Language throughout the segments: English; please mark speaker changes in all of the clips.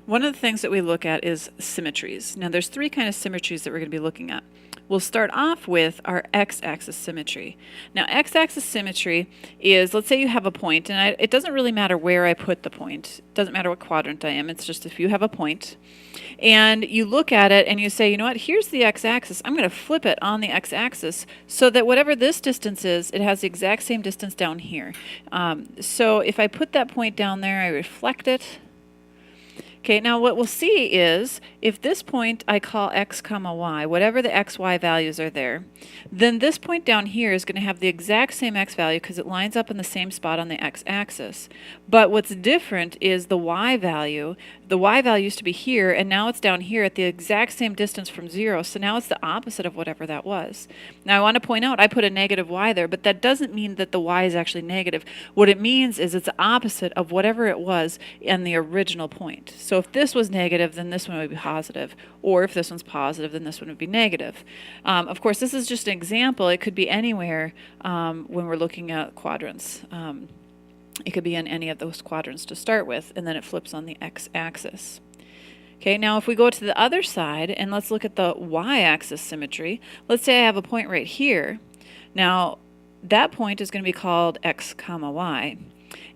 Speaker 1: One of the things that we look at is symmetries. Now there's three kind of symmetries that we're going to be looking at. We'll start off with our x-axis symmetry. Now x-axis symmetry is, let's say you have a point, and it doesn't really matter where I put the point. It doesn't matter what quadrant I am, it's just if you have a point. And you look at it and you say, you know what, here's the x-axis. I'm going to flip it on the x-axis so that whatever this distance is, it has the exact same distance down here. So if I put that point down there, I reflect it. Okay, now what we'll see is if this point I call x comma y, whatever the x, y values are there, then this point down here is going to have the exact same x value because it lines up in the same spot on the x-axis. But what's different is the y value. The y value used to be here, and now it's down here at the exact same distance from 0, so now it's the opposite of whatever that was. Now I want to point out I put a negative y there, but that doesn't mean that the y is actually negative. What it means is it's the opposite of whatever it was in the original point. So if this was negative, then this one would be positive. Or if this one's positive, then this one would be negative. Of course, this is just an example. It could be anywhere when we're looking at quadrants. It could be in any of those quadrants to start with, and then it flips on the x-axis. Okay, now if we go to the other side, and let's look at the y-axis symmetry. Let's say I have a point right here. Now, that point is going to be called x comma y.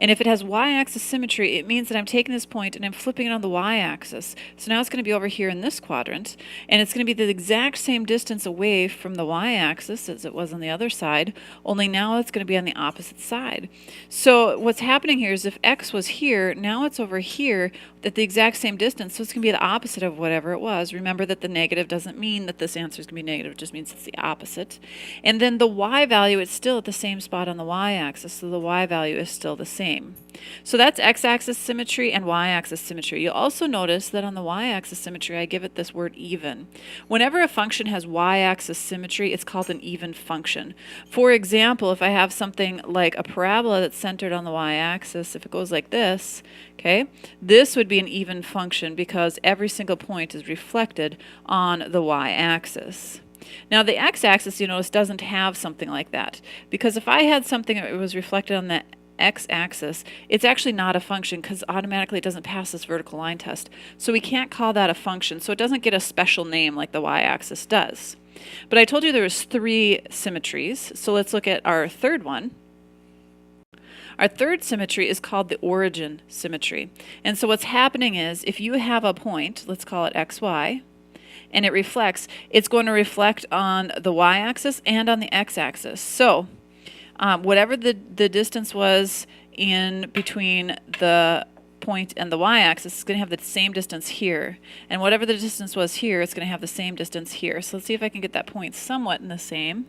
Speaker 1: And if it has y-axis symmetry, it means that I'm taking this point and I'm flipping it on the y-axis. So now it's going to be over here in this quadrant, and it's going to be the exact same distance away from the y-axis as it was on the other side, only now it's going to be on the opposite side. So what's happening here is if x was here, now it's over here at the exact same distance, so it's going to be the opposite of whatever it was. Remember that the negative doesn't mean that this answer is going to be negative, it just means it's the opposite. And then the y value is still at the same spot on the y-axis, so the y value is still the same. So that's x-axis symmetry and y-axis symmetry. You'll also notice that on the y-axis symmetry I give it this word even. Whenever a function has y-axis symmetry, it's called an even function. For example, if I have something like a parabola that's centered on the y-axis, if it goes like this, okay, this would be an even function because every single point is reflected on the y-axis. Now the x-axis, you notice, doesn't have something like that, because if I had something that was reflected on the x-axis, it's actually not a function because automatically it doesn't pass this vertical line test. So we can't call that a function, so it doesn't get a special name like the y-axis does. But I told you there was three symmetries, so let's look at our third one. Our third symmetry is called the origin symmetry. And so what's happening is if you have a point, let's call it xy, and it reflects, it's going to reflect on the y-axis and on the x-axis. So whatever the distance was in between the point and the y-axis is going to have the same distance here. And whatever the distance was here, it's going to have the same distance here. So let's see if I can get that point somewhat in the same.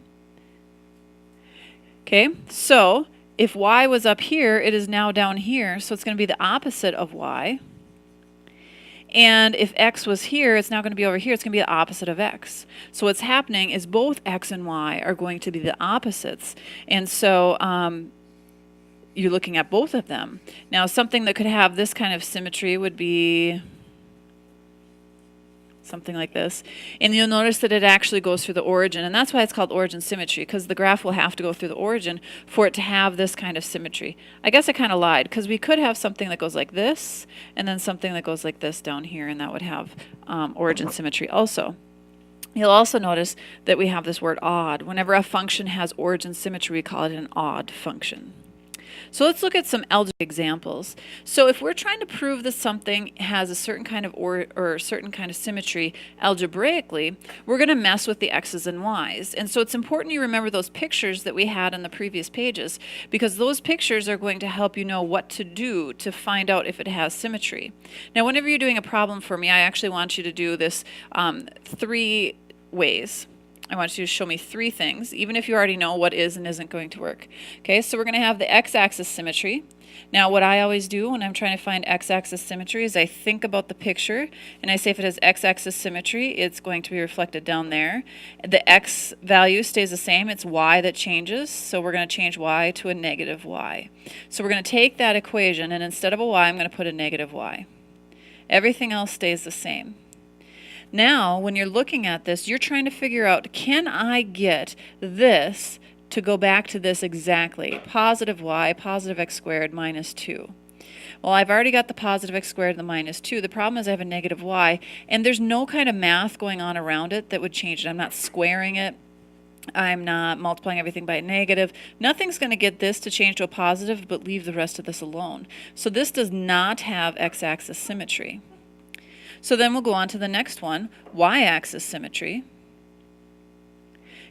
Speaker 1: Okay, so if y was up here, it is now down here, so it's going to be the opposite of y. And if x was here, it's now going to be over here. It's going to be the opposite of x. So what's happening is both x and y are going to be the opposites. And so you're looking at both of them. Now something that could have this kind of symmetry would be something like this. And you'll notice that it actually goes through the origin. And that's why it's called origin symmetry, because the graph will have to go through the origin for it to have this kind of symmetry. I guess I kind of lied, because we could have something that goes like this, and then something that goes like this down here, and that would have origin symmetry also. You'll also notice that we have this word odd. Whenever a function has origin symmetry, we call it an odd function. So let's look at some algebraic examples. So if we're trying to prove that something has a certain kind of or certain kind of symmetry algebraically, we're going to mess with the x's and y's. And so it's important you remember those pictures that we had on the previous pages, because those pictures are going to help you know what to do to find out if it has symmetry. Now whenever you're doing a problem for me, I actually want you to do this three ways. I want you to show me three things, even if you already know what is and isn't going to work. Okay, so we're going to have the x-axis symmetry. Now what I always do when I'm trying to find x-axis symmetry is I think about the picture, and I say if it has x-axis symmetry, it's going to be reflected down there. The x value stays the same, it's y that changes, so we're going to change y to a negative y. So we're going to take that equation, and instead of a y, I'm going to put a negative y. Everything else stays the same. Now, when you're looking at this, you're trying to figure out, can I get this to go back to this exactly? Positive y, positive x squared minus 2. Well, I've already got the positive x squared and the minus 2. The problem is I have a negative y, and there's no kind of math going on around it that would change it. I'm not squaring it. I'm not multiplying everything by a negative. Nothing's going to get this to change to a positive, but leave the rest of this alone. So this does not have x-axis symmetry. So then we'll go on to the next one, y-axis symmetry.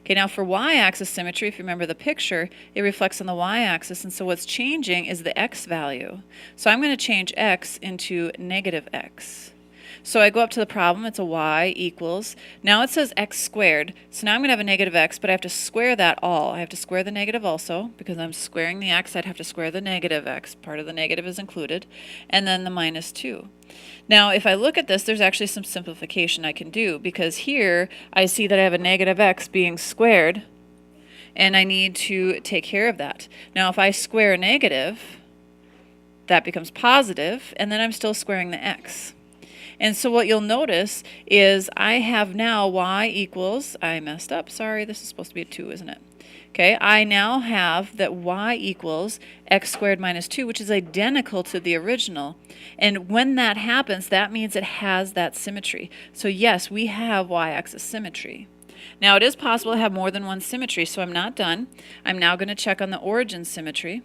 Speaker 1: Okay, now for y-axis symmetry, if you remember the picture, it reflects on the y-axis, and so what's changing is the x value. So I'm going to change x into negative x. So I go up to the problem, it's a y equals, now it says x squared, so now I'm going to have a negative x, but I have to square that all. I have to square the negative also, because I'm squaring the x, I'd have to square the negative x, part of the negative is included, and then the minus 2. Now if I look at this, there's actually some simplification I can do, because here I see that I have a negative x being squared, and I need to take care of that. Now if I square a negative, that becomes positive, and then I'm still squaring the x. And so what you'll notice is I have now y equals, I messed up, sorry, this is supposed to be a 2, isn't it? Okay, I now have that y equals x squared minus 2, which is identical to the original. And when that happens, that means it has that symmetry. So yes, we have y-axis symmetry. Now it is possible to have more than one symmetry, so I'm not done. I'm now going to check on the origin symmetry.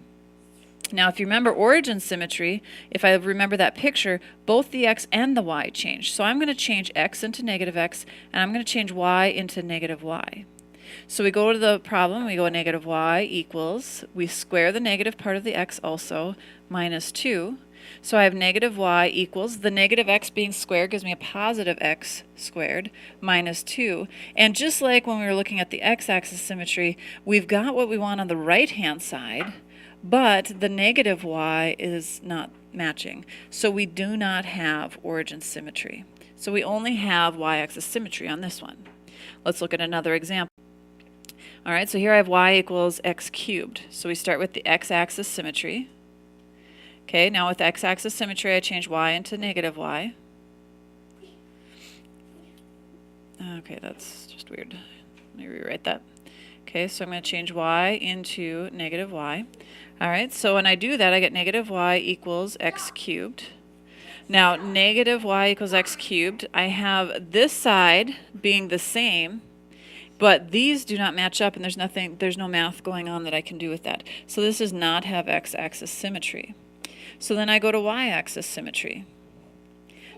Speaker 1: Now if you remember origin symmetry, if I remember that picture, both the x and the y change. So I'm going to change x into negative x, and I'm going to change y into negative y. So we go to the problem, we go negative y equals, we square the negative part of the x also, minus 2. So I have negative y equals, the negative x being squared gives me a positive x squared, minus 2. And just like when we were looking at the x-axis symmetry, we've got what we want on the right-hand side, but the negative y is not matching. So we do not have origin symmetry. So we only have y-axis symmetry on this one. Let's look at another example. All right, so here I have y equals x cubed. So we start with the x-axis symmetry. Okay, now with x-axis symmetry, I change y into negative y. Okay, that's just weird. Let me rewrite that. Okay, so I'm going to change y into negative y. All right, so when I do that, I get negative y equals x cubed. Now, negative y equals x cubed, I have this side being the same, but these do not match up, and there's no math going on that I can do with that. So this does not have x-axis symmetry. So then I go to y-axis symmetry.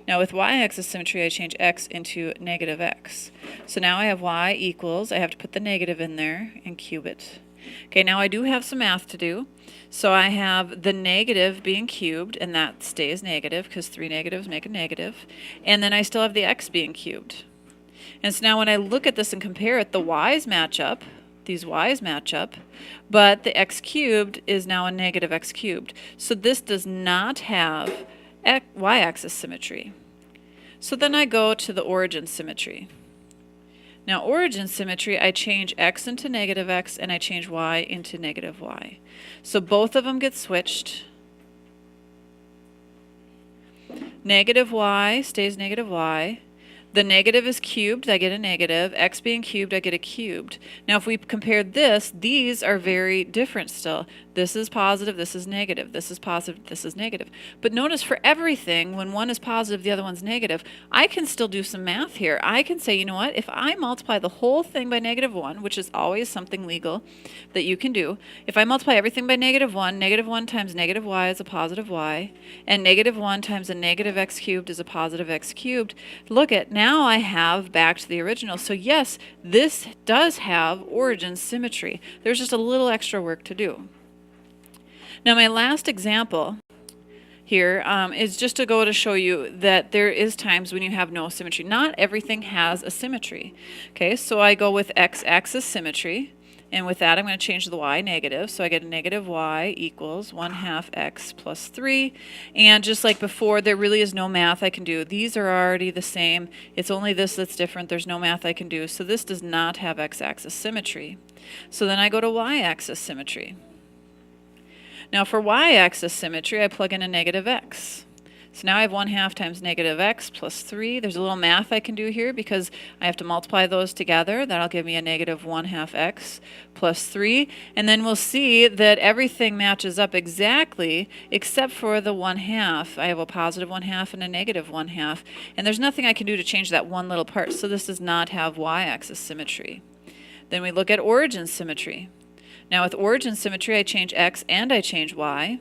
Speaker 1: Now with y-axis symmetry, I change x into negative x. So now I have y equals, I have to put the negative in there and cube it. Okay, now I do have some math to do. So I have the negative being cubed, and that stays negative because 3 negatives make a negative. And then I still have the x being cubed. And so now when I look at this and compare it, the y's match up, these y's match up, but the x cubed is now a negative x cubed. So this does not have y-axis symmetry. So then I go to the origin symmetry. Now origin symmetry, I change x into negative x and I change y into negative y. So both of them get switched. Negative y stays negative y. The negative is cubed, I get a negative. X being cubed, I get a cubed. Now if we compare this, these are very different still. This is positive, this is negative. This is positive, this is negative. But notice for everything, when one is positive, the other one's negative, I can still do some math here. I can say, you know what, if I multiply the whole thing by negative 1, which is always something legal that you can do, if I multiply everything by negative 1 times negative y is a positive y, and negative 1 times a negative x cubed is a positive x cubed, look at, now I have back to the original. So yes, this does have origin symmetry. There's just a little extra work to do. Now my last example here is just to go to show you that there is times when you have no symmetry. Not everything has a symmetry. Okay, so I go with x-axis symmetry, and with that I'm going to change the y negative. So I get a negative y equals 1/2 x plus 3. And just like before, there really is no math I can do. These are already the same. It's only this that's different. There's no math I can do. So this does not have x-axis symmetry. So then I go to y-axis symmetry. Now for y-axis symmetry, I plug in a negative x. So now I have 1/2 times negative x plus 3. There's a little math I can do here because I have to multiply those together. That'll give me a negative 1/2 x plus 3. And then we'll see that everything matches up exactly except for the 1/2. I have a positive 1/2 and a negative 1/2. And there's nothing I can do to change that one little part. So this does not have y-axis symmetry. Then we look at origin symmetry. Now with origin symmetry, I change x and I change y.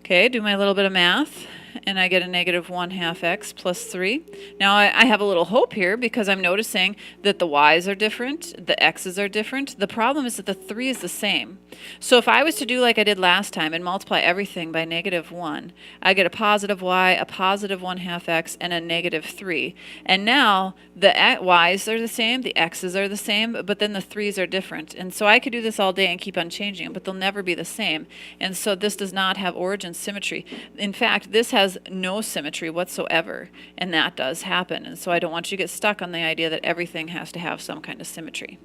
Speaker 1: Okay, do my little bit of math, and I get a negative 1/2 x plus 3. Now I have a little hope here because I'm noticing that the y's are different, the x's are different. The problem is that the 3 is the same. So if I was to do like I did last time and multiply everything by negative 1, I get a positive y, a positive 1/2 x, and a negative 3. And now the y's are the same, the x's are the same, but then the 3's are different. And so I could do this all day and keep on changing them, but they'll never be the same. And so this does not have origin symmetry. In fact, this has no symmetry whatsoever, and that does happen. And so I don't want you to get stuck on the idea that everything has to have some kind of symmetry.